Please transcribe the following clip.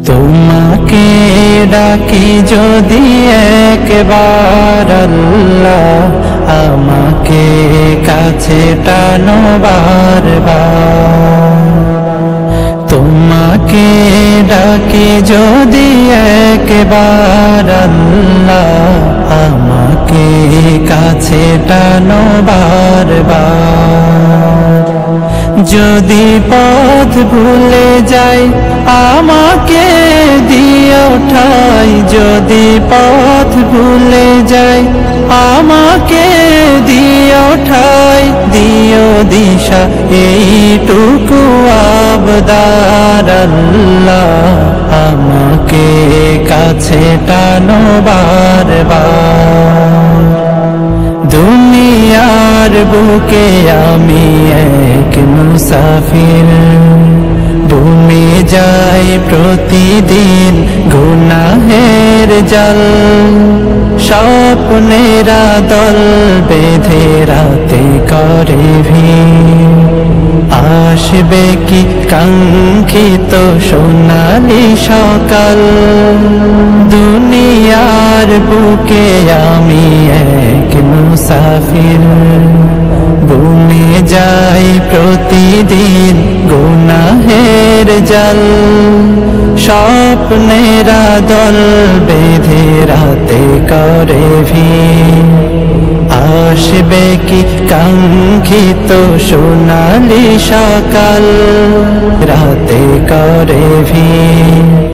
তোমাকে ডাকি যদি একবার আল্লাহ, আমাকে কাছে টানো বারবার। তোমাকে ডাকি যদি একবার আল্লাহ, আমাকে কাছে টানো বারবার। যদি পথ ভুলে যাই আমাকে দিও ঠাই, যদি পথ ভুলে যাই আমাকে দিও ঠাই, দিও দিশা এইটুকু আবদার আল্লাহ, আমাকে কাছে টানো বারবার। দুনিয়ার বুকে আমি এক মুসাফির, ডুবে যাই প্রতিদিন গুনাহের জল। স্বপ্নেরা দল বেঁধে রাতে করে ভিড়, আসবে কি কাঙ্ক্ষিত সোনালি সকাল। দুনিয়ার বুকে আমি এক মুসাফির, ঘুমে যাই প্রতিদিন গুনাহের জল। স্বপ্নেরা দল বেঁধে রাতে করে ভিড়, আসবে কি কাঙ্ক্ষিত সোনালি সকাল। রাতে করে ভিড়।